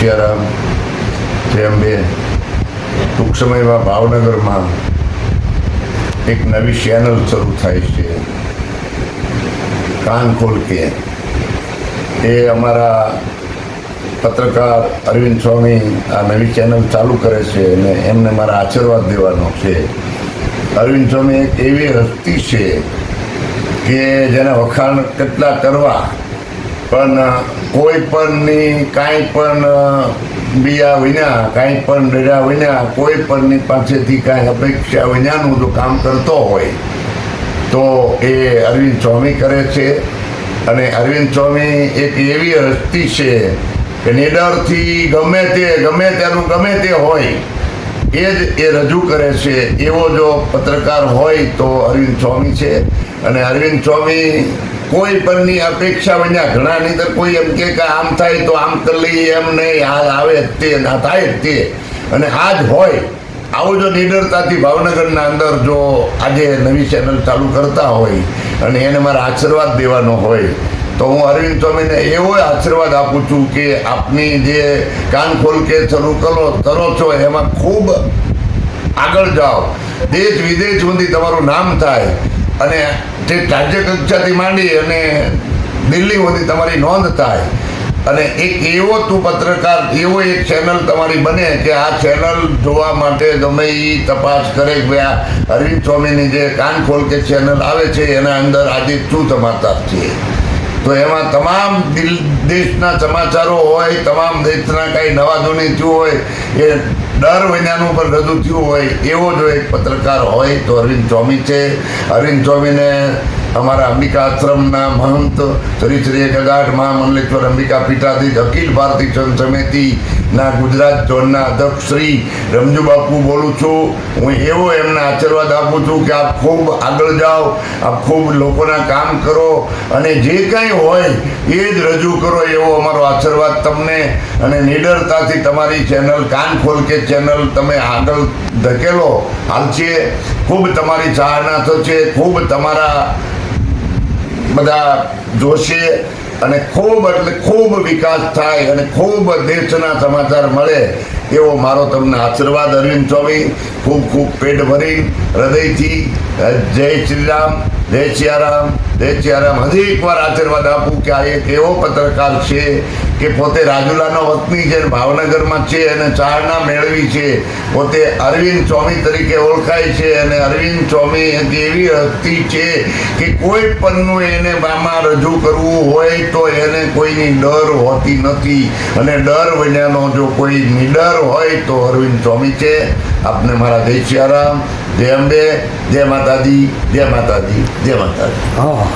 સિયારામ, જય અંબે. ટૂંક સમયમાં ભાવનગરમાં એક નવી ચેનલ શરૂ થાય છે, કાન ખોલ કે. એ અમારા પત્રકાર અરવિંદ સ્વામી આ નવી ચેનલ ચાલુ કરે છે અને એમને મારા આશીર્વાદ દેવાનો છે. અરવિંદ સ્વામી એક એવી હસ્તી છે કે જેના વખાણ કેટલા કરવા પણ કોઈ પણની કાંઈ પણ બિયા વિના, કાંઈ પણ ડર્યા વિના, કોઈ પણની પાસેથી કાંઈ અપેક્ષા વિનાનું જો કામ કરતો હોય તો એ અરવિંદ સ્વામી કરે છે. અને અરવિંદ સ્વામી એક એવી હસ્તી છે કે નિડરથી ગમે તેનું ગમે તે હોય એ જ એ રજૂ કરે છે. એવો જો પત્રકાર હોય તો અરવિંદ સ્વામી છે. અને અરવિંદ સ્વામી કોઈ પણની અપેક્ષા વિના, ઘણા નહીં તો કોઈ એમ કે આમ થાય તો આમ કરી લઈએ, એમ નહીં, આ આવે તે ના થાય તે, અને આ જ હોય. આવું જો નિડરતાથી ભાવનગરના અંદર જો આજે નવી ચેનલ ચાલુ કરતા હોય અને એને મારા આશીર્વાદ દેવાનો હોય તો હું અરવિંદ સ્વામીને એવો આશીર્વાદ આપું છું કે આપની જે કાન ખોલ કે શરૂ કરો છો એમાં ખૂબ આગળ જાઓ, દેશ વિદેશ સુધી તમારું નામ થાય અને તે રાજ્ય કક્ષાથી માંડી અને દિલ્હી સુધી તમારી નોંધ થાય. અને એક એવો તું પત્રકાર, એવો એક ચેનલ તમારી બને કે આ ચેનલ જોવા માટે ગમે એ તપાસ કરે કે ભાઈ આ અરવિંદ સ્વામીની જે કાન ખોલ કે ચેનલ આવે છે એના અંદર આજે શું સમાચાર છે. તો એમાં તમામ દેશના સમાચારો હોય, તમામ દેશના કાંઈ નવા જૂની થયું હોય, એ ડર વિનાનું પર રજૂ થયું હોય એવો જો એક પત્રકાર હોય તો અરવિંદ સ્વામી છે. અરવિંદ સ્વામીને અમારા અંબિકા આશ્રમના મહંત શ્રી શ્રી 108 મહામંડલેશ્વર અંબિકા પીઠાધીશ અખિલ ભારતીય સંત સમિતિના ગુજરાત ઝોનના અધ્યક્ષ શ્રી રમજુ બાપુ બોલું છું. હું એવો એમને આશીર્વાદ આપું છું કે આપ ખૂબ આગળ જાઓ, આપ ખૂબ લોકોના કામ કરો અને જે કાંઈ હોય એ જ રજૂ કરો, એવો અમારો આશીર્વાદ તમને. અને નિડરતાથી તમારી ચેનલ કાન ખોલ કે ચેનલ તમે આગળ ધકેલો, હાલશે. ખૂબ તમારી સહાયતા થશે, ખૂબ તમારા બધા જોશે અને ખૂબ એટલે ખૂબ વિકાસ થાય અને ખૂબ દેશના સમાચાર મળે એવો મારો તમને આશીર્વાદ. અરવિંદ સ્વામી ખૂબ ખૂબ પેટ ભરી હૃદયથી જય શ્રી રામ, જય સિયારામ, જય સિયારામ. હજી એકવાર આશીર્વાદ આપું કે આ એક એવો પત્રકાર છે કે પોતે રાજુલાનો વતની છે, ભાવનગરમાં છે અને ચારણા મેળવી છે. પોતે અરવિંદ સ્વામી તરીકે ઓળખાય છે અને અરવિંદ સ્વામી એક એવી હસ્તી છે કે કોઈ પણનું એને આમાં રજૂ કરવું હોય તો એને કોઈની ડર હોતી નથી. અને ડર વિનાનો જો કોઈ નિડર હોય તો અરવિંદ સ્વામી છે. આપને મારા જય સિયારામ, જય અંબે, જય માતાજી, જય માતાજી, જય માતાજી.